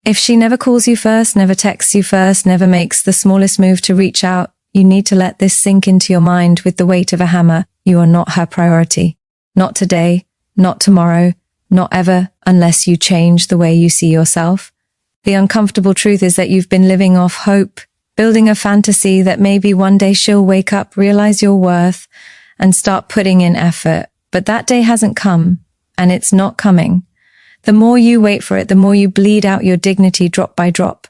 If she never calls you first, never texts you first, never makes the smallest move to reach out, you need to let this sink into your mind with the weight of a hammer. You are not her priority. Not today, not tomorrow, not ever, unless you change the way you see yourself. The uncomfortable truth is that you've been living off hope, building a fantasy that maybe one day she'll wake up, realize your worth, and start putting in effort. But that day hasn't come, and it's not coming. The more you wait for it, the more you bleed out your dignity drop by drop.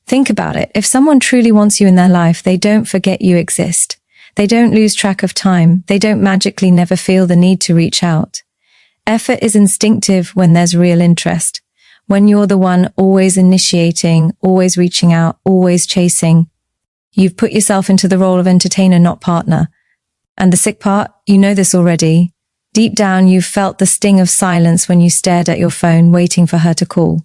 Think about it. If someone truly wants you in their life, they don't forget you exist. They don't lose track of time. They don't magically never feel the need to reach out. Effort is instinctive when there's real interest. When you're the one always initiating, always reaching out, always chasing, you've put yourself into the role of entertainer, not partner. And the sick part, you know this already. Deep down, you've felt the sting of silence when you stared at your phone, waiting for her to call.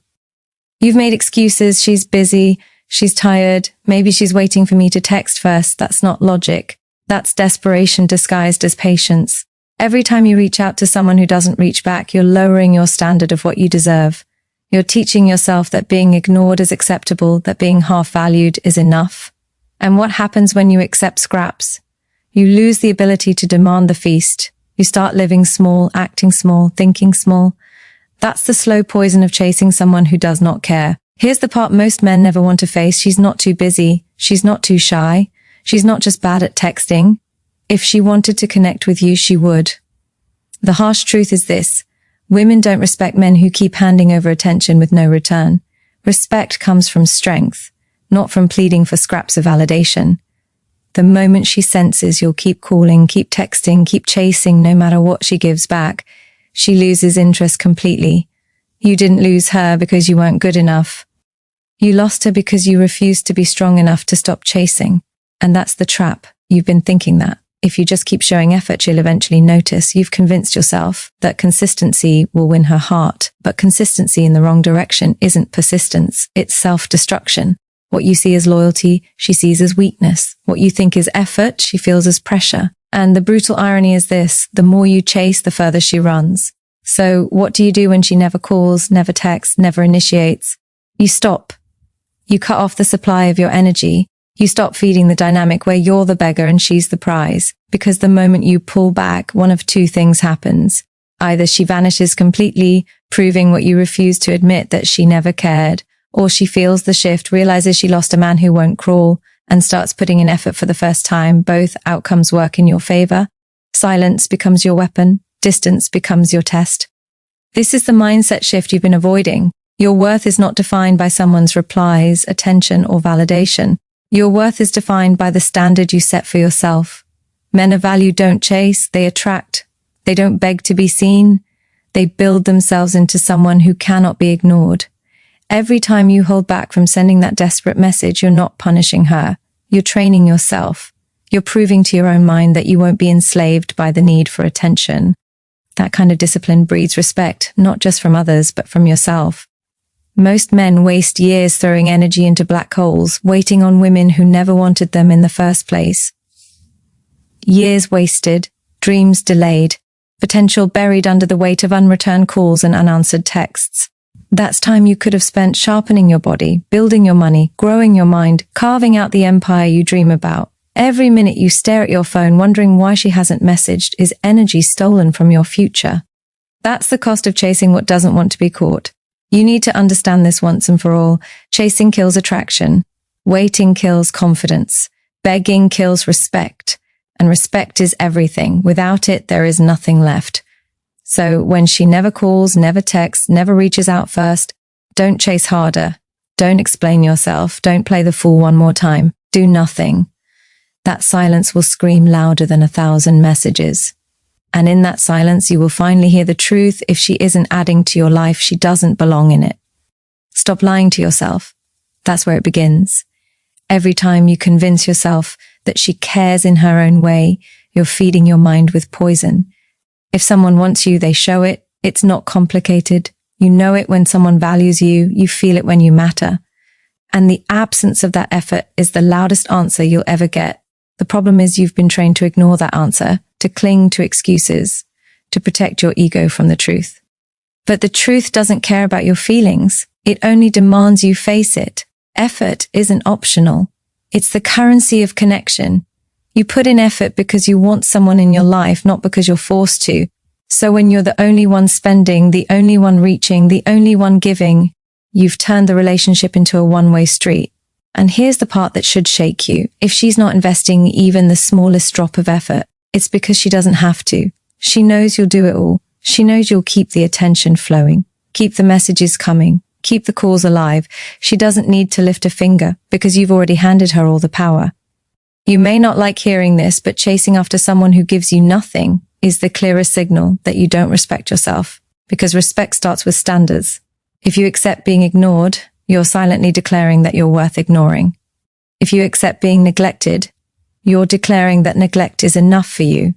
You've made excuses. She's busy. She's tired. Maybe she's waiting for me to text first. That's not logic. That's desperation disguised as patience. Every time you reach out to someone who doesn't reach back, you're lowering your standard of what you deserve. You're teaching yourself that being ignored is acceptable, that being half valued is enough. And what happens when you accept scraps? You lose the ability to demand the feast. You start living small, acting small, thinking small. That's the slow poison of chasing someone who does not care. Here's the part most men never want to face. She's not too busy. She's not too shy. She's not just bad at texting. If she wanted to connect with you, she would. The harsh truth is this. Women don't respect men who keep handing over attention with no return. Respect comes from strength, not from pleading for scraps of validation. The moment she senses you'll keep calling, keep texting, keep chasing, no matter what she gives back, she loses interest completely. You didn't lose her because you weren't good enough. You lost her because you refused to be strong enough to stop chasing. And that's the trap. You've been thinking that. If you just keep showing effort, she'll eventually notice. You've convinced yourself that consistency will win her heart. But consistency in the wrong direction isn't persistence. It's self-destruction. What you see as loyalty, she sees as weakness. What you think is effort, she feels as pressure. And the brutal irony is this. The more you chase, the further she runs. So what do you do when she never calls, never texts, never initiates? You stop. You cut off the supply of your energy. You stop feeding the dynamic where you're the beggar and she's the prize, because the moment you pull back, one of two things happens. Either she vanishes completely, proving what you refuse to admit, that she never cared, or she feels the shift, realizes she lost a man who won't crawl, and starts putting in effort for the first time. Both outcomes work in your favor. Silence becomes your weapon. Distance becomes your test. This is the mindset shift you've been avoiding. Your worth is not defined by someone's replies, attention, or validation. Your worth is defined by the standard you set for yourself. Men of value don't chase, they attract. They don't beg to be seen. They build themselves into someone who cannot be ignored. Every time you hold back from sending that desperate message, you're not punishing her. You're training yourself. You're proving to your own mind that you won't be enslaved by the need for attention. That kind of discipline breeds respect, not just from others, but from yourself. Most men waste years throwing energy into black holes, waiting on women who never wanted them in the first place. Years wasted, dreams delayed, potential buried under the weight of unreturned calls and unanswered texts. That's time you could have spent sharpening your body, building your money, growing your mind, carving out the empire you dream about. Every minute you stare at your phone wondering why she hasn't messaged is energy stolen from your future. That's the cost of chasing what doesn't want to be caught. You need to understand this once and for all. Chasing kills attraction. Waiting kills confidence. Begging kills respect. And respect is everything. Without it, there is nothing left. So when she never calls, never texts, never reaches out first, don't chase harder. Don't explain yourself. Don't play the fool one more time. Do nothing. That silence will scream louder than 1,000 messages. And in that silence, you will finally hear the truth. If she isn't adding to your life, she doesn't belong in it. Stop lying to yourself. That's where it begins. Every time you convince yourself that she cares in her own way, you're feeding your mind with poison. If someone wants you, they show it. It's not complicated. You know it when someone values you. You feel it when you matter. And the absence of that effort is the loudest answer you'll ever get. The problem is you've been trained to ignore that answer, to cling to excuses, to protect your ego from the truth. But the truth doesn't care about your feelings. It only demands you face it. Effort isn't optional. It's the currency of connection. You put in effort because you want someone in your life, not because you're forced to. So when you're the only one spending, the only one reaching, the only one giving, you've turned the relationship into a one-way street. And here's the part that should shake you. If she's not investing even the smallest drop of effort, it's because she doesn't have to. She knows you'll do it all. She knows you'll keep the attention flowing, keep the messages coming, keep the calls alive. She doesn't need to lift a finger because you've already handed her all the power. You may not like hearing this, but chasing after someone who gives you nothing is the clearest signal that you don't respect yourself, because respect starts with standards. If you accept being ignored, you're silently declaring that you're worth ignoring. If you accept being neglected, you're declaring that neglect is enough for you.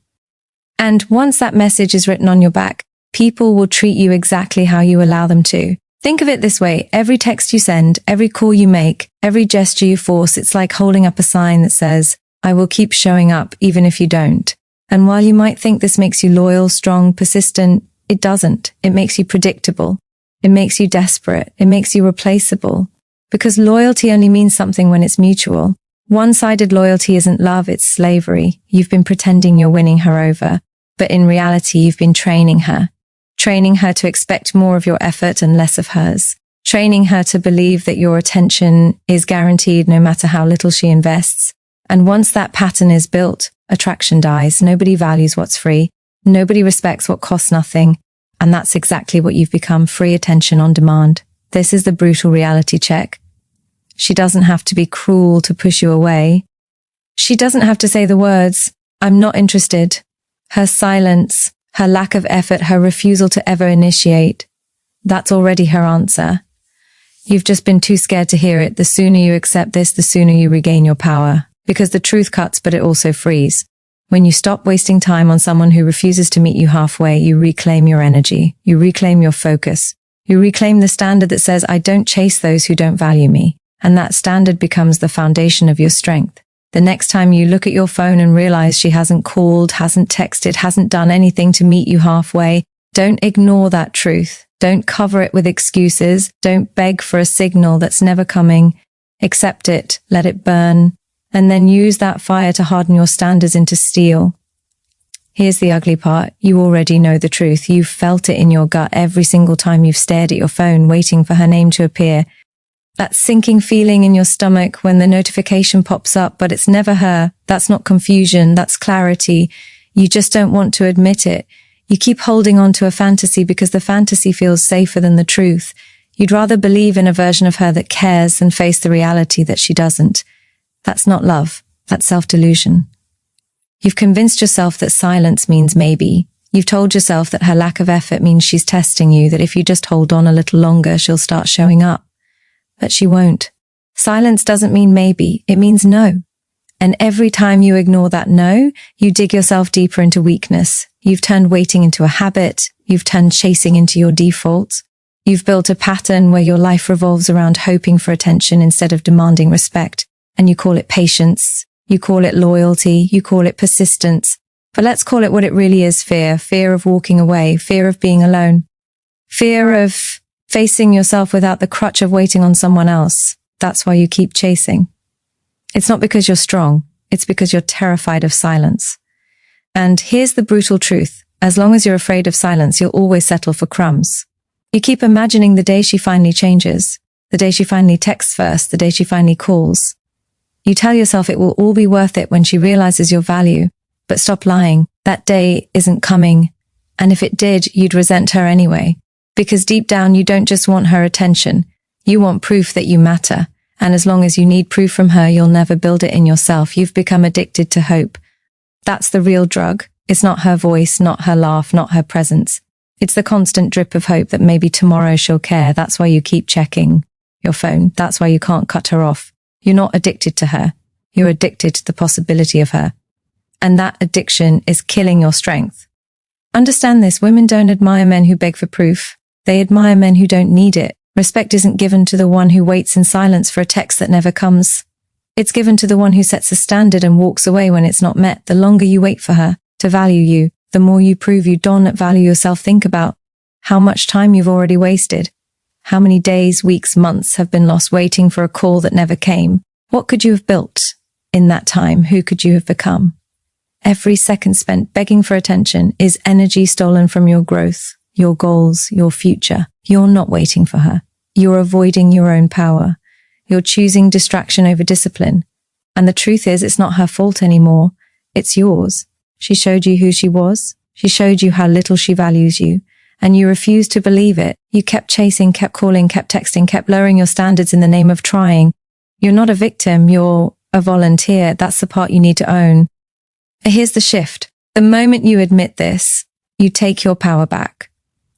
And once that message is written on your back, people will treat you exactly how you allow them to. Think of it this way. Every text you send, every call you make, every gesture you force, it's like holding up a sign that says, I will keep showing up even if you don't. And while you might think this makes you loyal, strong, persistent, it doesn't. It makes you predictable. It makes you desperate. It makes you replaceable. Because loyalty only means something when it's mutual. One-sided loyalty isn't love, it's slavery. You've been pretending you're winning her over, but in reality, you've been training her to expect more of your effort and less of hers, training her to believe that your attention is guaranteed no matter how little she invests. And once that pattern is built, attraction dies. Nobody values what's free. Nobody respects what costs nothing. And that's exactly what you've become, free attention on demand. This is the brutal reality check. She doesn't have to be cruel to push you away. She doesn't have to say the words, I'm not interested. Her silence, her lack of effort, her refusal to ever initiate, that's already her answer. You've just been too scared to hear it. The sooner you accept this, the sooner you regain your power. Because the truth cuts, but it also frees. When you stop wasting time on someone who refuses to meet you halfway, you reclaim your energy. You reclaim your focus. You reclaim the standard that says, I don't chase those who don't value me. And that standard becomes the foundation of your strength. The next time you look at your phone and realize she hasn't called, hasn't texted, hasn't done anything to meet you halfway, don't ignore that truth. Don't cover it with excuses. Don't beg for a signal that's never coming. Accept it, let it burn, and then use that fire to harden your standards into steel. Here's the ugly part. You already know the truth. You've felt it in your gut every single time you've stared at your phone, waiting for her name to appear. That sinking feeling in your stomach when the notification pops up, but it's never her. That's not confusion. That's clarity. You just don't want to admit it. You keep holding on to a fantasy because the fantasy feels safer than the truth. You'd rather believe in a version of her that cares than face the reality that she doesn't. That's not love. That's self-delusion. You've convinced yourself that silence means maybe. You've told yourself that her lack of effort means she's testing you, that if you just hold on a little longer, she'll start showing up. But she won't. Silence doesn't mean maybe. It means no. And every time you ignore that no, you dig yourself deeper into weakness. You've turned waiting into a habit. You've turned chasing into your default. You've built a pattern where your life revolves around hoping for attention instead of demanding respect. And you call it patience. You call it loyalty. You call it persistence. But let's call it what it really is: fear. Fear of walking away. Fear of being alone. Fear of facing yourself without the crutch of waiting on someone else. That's why you keep chasing. It's not because you're strong. It's because you're terrified of silence. And here's the brutal truth. As long as you're afraid of silence, you'll always settle for crumbs. You keep imagining the day she finally changes, the day she finally texts first, the day she finally calls. You tell yourself it will all be worth it when she realizes your value. But stop lying. That day isn't coming. And if it did, you'd resent her anyway. Because deep down, you don't just want her attention. You want proof that you matter. And as long as you need proof from her, you'll never build it in yourself. You've become addicted to hope. That's the real drug. It's not her voice, not her laugh, not her presence. It's the constant drip of hope that maybe tomorrow she'll care. That's why you keep checking your phone. That's why you can't cut her off. You're not addicted to her. You're addicted to the possibility of her. And that addiction is killing your strength. Understand this. Women don't admire men who beg for proof. They admire men who don't need it. Respect isn't given to the one who waits in silence for a text that never comes. It's given to the one who sets a standard and walks away when it's not met. The longer you wait for her to value you, the more you prove you don't value yourself. Think about how much time you've already wasted. How many days, weeks, months have been lost waiting for a call that never came? What could you have built in that time? Who could you have become? Every second spent begging for attention is energy stolen from your growth, your goals, your future. You're not waiting for her. You're avoiding your own power. You're choosing distraction over discipline. And the truth is, it's not her fault anymore. It's yours. She showed you who she was. She showed you how little she values you. And you refused to believe it. You kept chasing, kept calling, kept texting, kept lowering your standards in the name of trying. You're not a victim. You're a volunteer. That's the part you need to own. Here's the shift. The moment you admit this, you take your power back.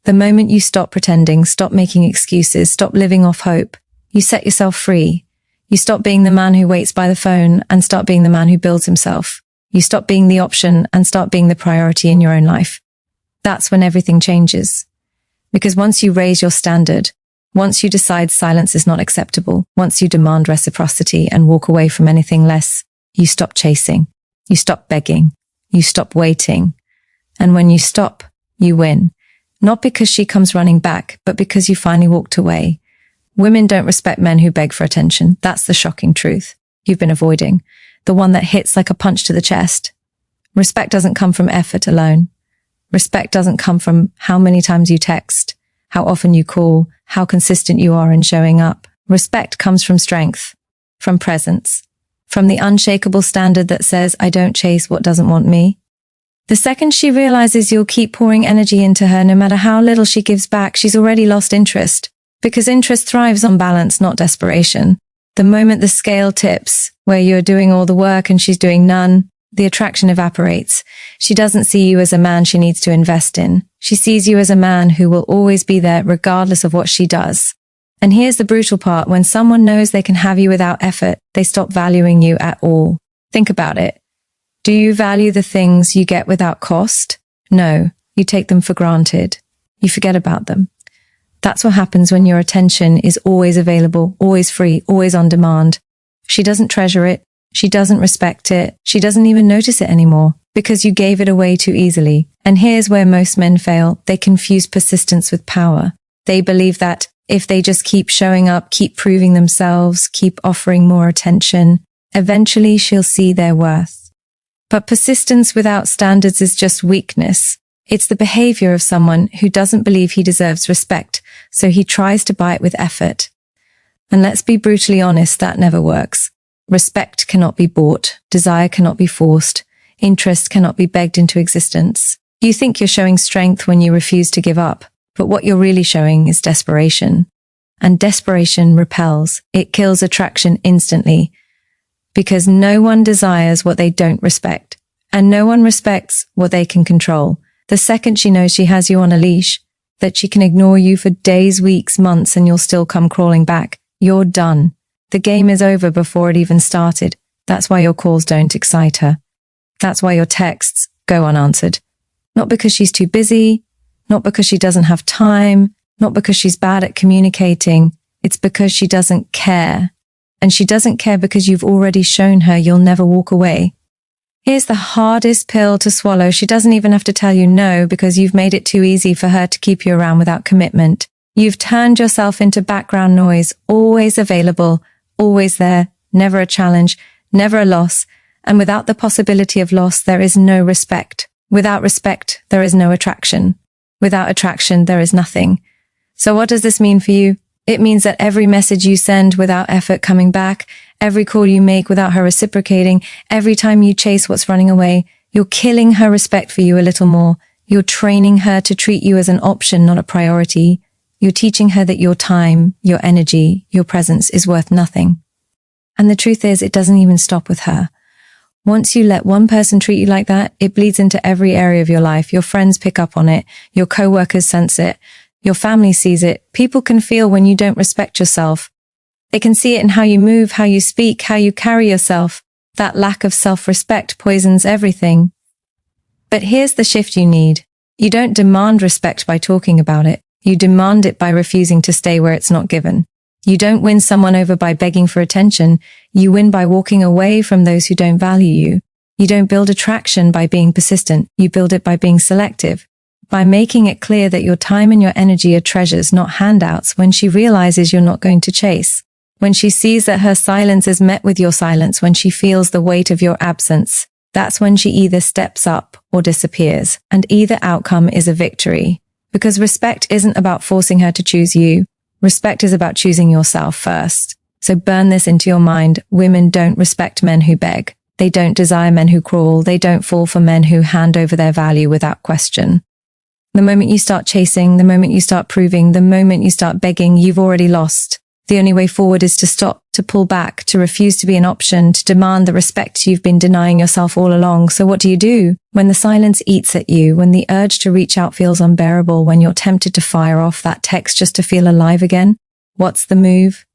The moment you stop pretending, stop making excuses, stop living off hope, you set yourself free. You stop being the man who waits by the phone and start being the man who builds himself. You stop being the option and start being the priority in your own life. That's when everything changes. Because once you raise your standard, once you decide silence is not acceptable, once you demand reciprocity and walk away from anything less, you stop chasing. You stop begging. You stop waiting. And when you stop, you win. Not because she comes running back, but because you finally walked away. Women don't respect men who beg for attention. That's the shocking truth you've been avoiding. The one that hits like a punch to the chest. Respect doesn't come from effort alone. Respect doesn't come from how many times you text, how often you call, how consistent you are in showing up. Respect comes from strength, from presence, from the unshakable standard that says, I don't chase what doesn't want me. The second she realizes you'll keep pouring energy into her, no matter how little she gives back, she's already lost interest. Because interest thrives on balance, not desperation. The moment the scale tips, where you're doing all the work and she's doing none, the attraction evaporates. She doesn't see you as a man she needs to invest in. She sees you as a man who will always be there regardless of what she does. And here's the brutal part. When someone knows they can have you without effort, they stop valuing you at all. Think about it. Do you value the things you get without cost? No, you take them for granted. You forget about them. That's what happens when your attention is always available, always free, always on demand. She doesn't treasure it. She doesn't respect it. She doesn't even notice it anymore because you gave it away too easily. And here's where most men fail. They confuse persistence with power. They believe that if they just keep showing up, keep proving themselves, keep offering more attention, eventually she'll see their worth. But persistence without standards is just weakness. It's the behavior of someone who doesn't believe he deserves respect, so he tries to buy it with effort. And let's be brutally honest, that never works. Respect cannot be bought, desire cannot be forced, interest cannot be begged into existence. You think you're showing strength when you refuse to give up, but what you're really showing is desperation. And desperation repels. It kills attraction instantly. Because no one desires what they don't respect, and no one respects what they can control. The second she knows she has you on a leash, that she can ignore you for days, weeks, months, and you'll still come crawling back, you're done. The game is over before it even started. That's why your calls don't excite her. That's why your texts go unanswered. Not because she's too busy, not because she doesn't have time, not because she's bad at communicating. It's because she doesn't care. And she doesn't care because you've already shown her you'll never walk away. Here's the hardest pill to swallow. She doesn't even have to tell you no because you've made it too easy for her to keep you around without commitment. You've turned yourself into background noise, always available, always there, never a challenge, never a loss. And without the possibility of loss, there is no respect. Without respect, there is no attraction. Without attraction, there is nothing. So what does this mean for you? It means that every message you send without effort coming back, every call you make without her reciprocating, every time you chase what's running away, you're killing her respect for you a little more. You're training her to treat you as an option, not a priority. You're teaching her that your time, your energy, your presence is worth nothing. And the truth is, it doesn't even stop with her. Once you let one person treat you like that, it bleeds into every area of your life. Your friends pick up on it. Your coworkers sense it. Your family sees it. People can feel when you don't respect yourself. They can see it in how you move, how you speak, how you carry yourself. That lack of self-respect poisons everything. But here's the shift you need. You don't demand respect by talking about it. You demand it by refusing to stay where it's not given. You don't win someone over by begging for attention. You win by walking away from those who don't value you. You don't build attraction by being persistent. You build it by being selective. by making it clear that your time and your energy are treasures, not handouts. When she realizes you're not going to chase, when she sees that her silence is met with your silence, when she feels the weight of your absence, that's when she either steps up or disappears, and either outcome is a victory. Because respect isn't about forcing her to choose you. Respect is about choosing yourself first. So burn this into your mind. Women don't respect men who beg. They don't desire men who crawl. They don't fall for men who hand over their value without question. The moment you start chasing, the moment you start proving, the moment you start begging, you've already lost. The only way forward is to stop, to pull back, to refuse to be an option, to demand the respect you've been denying yourself all along. So what do? When the silence eats at you, when the urge to reach out feels unbearable, when you're tempted to fire off that text just to feel alive again, what's the move?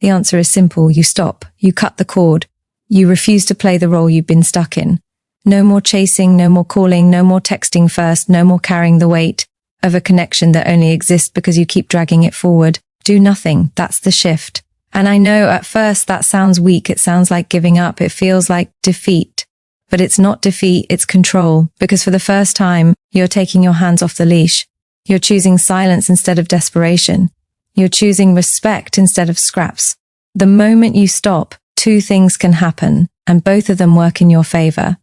The answer is simple. You stop. You cut the cord. You refuse to play the role you've been stuck in. No more chasing, no more calling, no more texting first, no more carrying the weight of a connection that only exists because you keep dragging it forward. Do nothing. That's the shift. And I know at first that sounds weak. It sounds like giving up. It feels like defeat. But it's not defeat, it's control. Because for the first time, you're taking your hands off the leash. You're choosing silence instead of desperation. You're choosing respect instead of scraps. The moment you stop, two things can happen, and both of them work in your favor.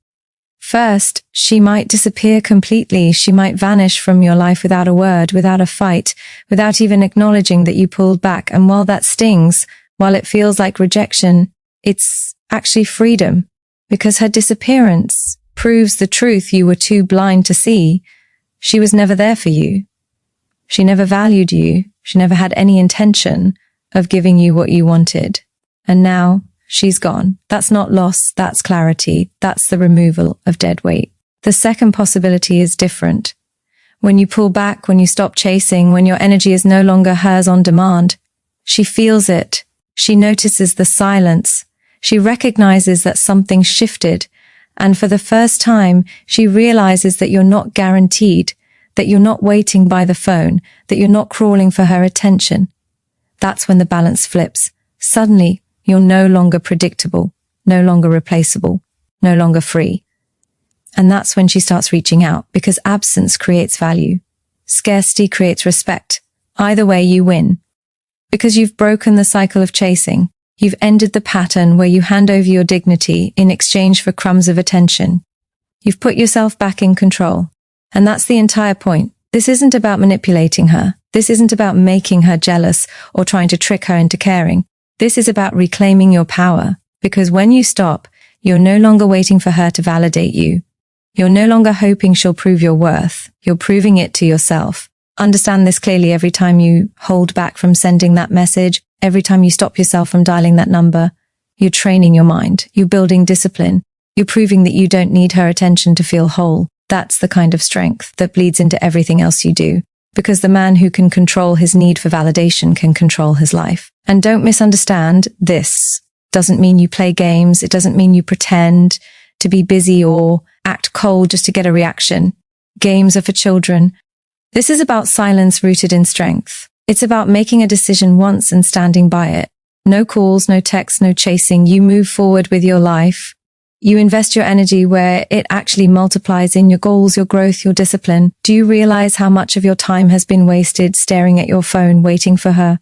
First, she might disappear completely. She might vanish from your life without a word, without a fight, without even acknowledging that you pulled back. And while that stings, while it feels like rejection, it's actually freedom, because her disappearance proves the truth you were too blind to see. She was never there for you. She never valued you. She never had any intention of giving you what you wanted. And now she's gone. That's not loss, that's clarity. That's the removal of dead weight. The second possibility is different. When you pull back, when you stop chasing, when your energy is no longer hers on demand, she feels it. She notices the silence. She recognizes that something shifted. And for the first time, she realizes that you're not guaranteed, that you're not waiting by the phone, that you're not crawling for her attention. That's when the balance flips. Suddenly, you're no longer predictable, no longer replaceable, no longer free. And that's when she starts reaching out, because absence creates value. Scarcity creates respect. Either way, you win. Because you've broken the cycle of chasing. You've ended the pattern where you hand over your dignity in exchange for crumbs of attention. You've put yourself back in control. And that's the entire point. This isn't about manipulating her. This isn't about making her jealous or trying to trick her into caring. This is about reclaiming your power, because when you stop, you're no longer waiting for her to validate you. You're no longer hoping she'll prove your worth. You're proving it to yourself. Understand this clearly. Every time you hold back from sending that message, every time you stop yourself from dialing that number, you're training your mind. You're building discipline. You're proving that you don't need her attention to feel whole. That's the kind of strength that bleeds into everything else you do. Because the man who can control his need for validation can control his life. And don't misunderstand, this doesn't mean you play games. It doesn't mean you pretend to be busy or act cold just to get a reaction. Games are for children. This is about silence rooted in strength. It's about making a decision once and standing by it. No calls, no texts, no chasing. You move forward with your life. You invest your energy where it actually multiplies in your goals, your growth, your discipline. Do you realize how much of your time has been wasted staring at your phone, waiting for her?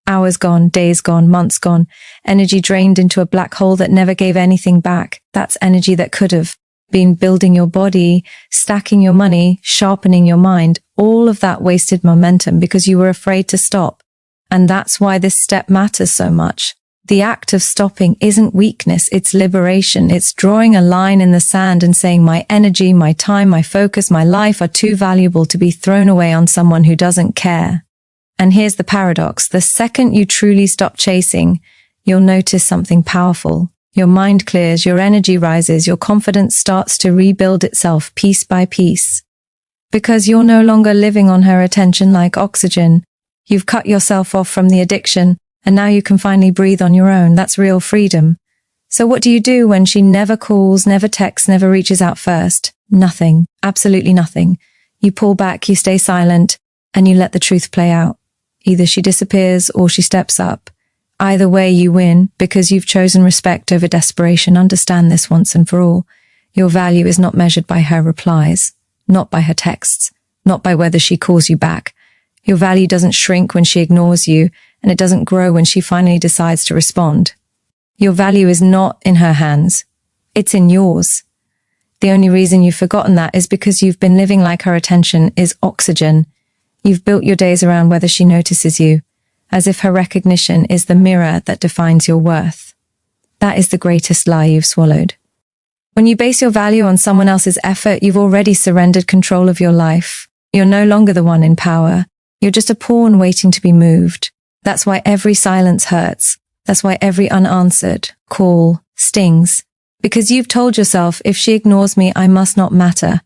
Hours gone, days gone, months gone, energy drained into a black hole that never gave anything back. That's energy that could have been building your body, stacking your money, sharpening your mind. All of that wasted momentum because you were afraid to stop. And that's why this step matters so much. The act of stopping isn't weakness, it's liberation. It's drawing a line in the sand and saying, my energy, my time, my focus, my life are too valuable to be thrown away on someone who doesn't care. And here's the paradox. The second you truly stop chasing, you'll notice something powerful. Your mind clears, your energy rises, your confidence starts to rebuild itself piece by piece. Because you're no longer living on her attention like oxygen. You've cut yourself off from the addiction. And now you can finally breathe on your own. That's real freedom. So what do you do when she never calls, never texts, never reaches out first? Nothing. Absolutely nothing. You pull back, you stay silent, and you let the truth play out. Either she disappears or she steps up. Either way, you win because you've chosen respect over desperation. Understand this once and for all. Your value is not measured by her replies, not by her texts, not by whether she calls you back. Your value doesn't shrink when she ignores you, and it doesn't grow when she finally decides to respond. Your value is not in her hands. It's in yours. The only reason you've forgotten that is because you've been living like her attention is oxygen. You've built your days around whether she notices you, as if her recognition is the mirror that defines your worth. That is the greatest lie you've swallowed. When you base your value on someone else's effort, you've already surrendered control of your life. You're no longer the one in power. You're just a pawn waiting to be moved. That's why every silence hurts. That's why every unanswered call stings. Because you've told yourself, if she ignores me, I must not matter.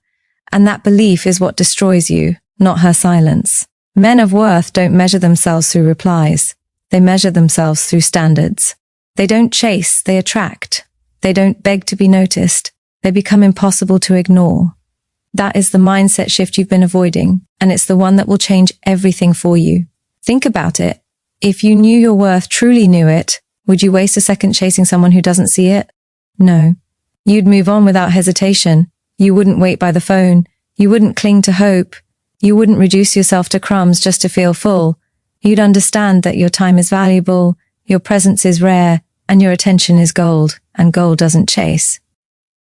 And that belief is what destroys you, not her silence. Men of worth don't measure themselves through replies. They measure themselves through standards. They don't chase, they attract. They don't beg to be noticed. They become impossible to ignore. That is the mindset shift you've been avoiding, and it's the one that will change everything for you. Think about it. If you knew your worth, truly knew it, would you waste a second chasing someone who doesn't see it? No. You'd move on without hesitation. You wouldn't wait by the phone. You wouldn't cling to hope. You wouldn't reduce yourself to crumbs just to feel full. You'd understand that your time is valuable, your presence is rare, and your attention is gold, and gold doesn't chase.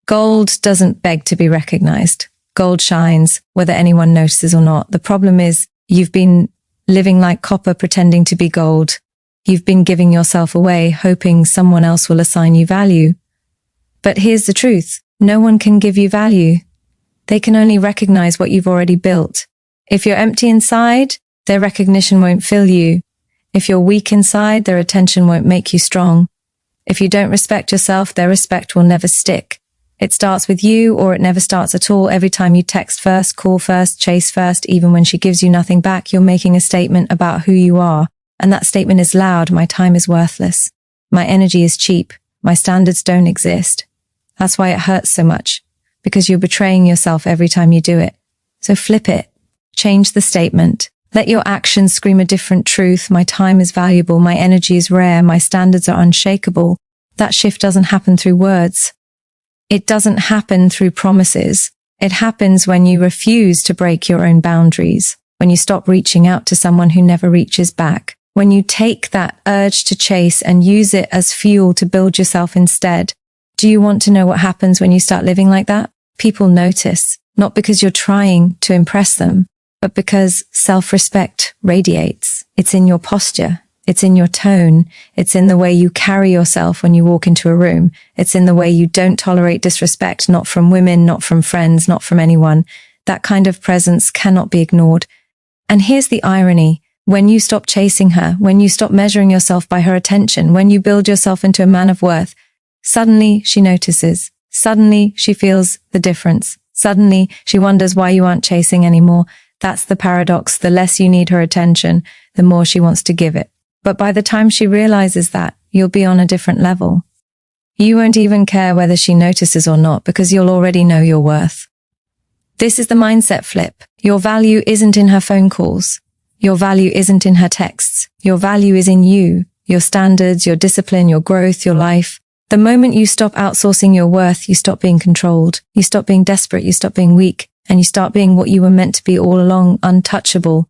Gold doesn't beg to be recognized. Gold shines, whether anyone notices or not. The problem is, you've been living like copper pretending to be gold. You've been giving yourself away, hoping someone else will assign you value. But here's the truth. No one can give you value. They can only recognize what you've already built. If you're empty inside, their recognition won't fill you. If you're weak inside, their attention won't make you strong. If you don't respect yourself, their respect will never stick. It starts with you, or it never starts at all. Every time you text first, call first, chase first, even when she gives you nothing back, you're making a statement about who you are. And that statement is loud. My time is worthless. My energy is cheap. My standards don't exist. That's why it hurts so much, because you're betraying yourself every time you do it. So flip it. Change the statement. Let your actions scream a different truth. My time is valuable. My energy is rare. My standards are unshakable. That shift doesn't happen through words. It doesn't happen through promises. It happens when you refuse to break your own boundaries, when you stop reaching out to someone who never reaches back, when you take that urge to chase and use it as fuel to build yourself instead. Do you want to know what happens when you start living like that? People notice, not because you're trying to impress them, but because self-respect radiates. It's in your posture. It's in your tone. It's in the way you carry yourself when you walk into a room. It's in the way you don't tolerate disrespect, not from women, not from friends, not from anyone. That kind of presence cannot be ignored. And here's the irony. When you stop chasing her, when you stop measuring yourself by her attention, when you build yourself into a man of worth, suddenly she notices. Suddenly she feels the difference. Suddenly she wonders why you aren't chasing anymore. That's the paradox. The less you need her attention, the more she wants to give it. But by the time she realizes that, you'll be on a different level. You won't even care whether she notices or not, because you'll already know your worth. This is the mindset flip. Your value isn't in her phone calls. Your value isn't in her texts. Your value is in you, your standards, your discipline, your growth, your life. The moment you stop outsourcing your worth, you stop being controlled. You stop being desperate. You stop being weak. And you start being what you were meant to be all along, untouchable.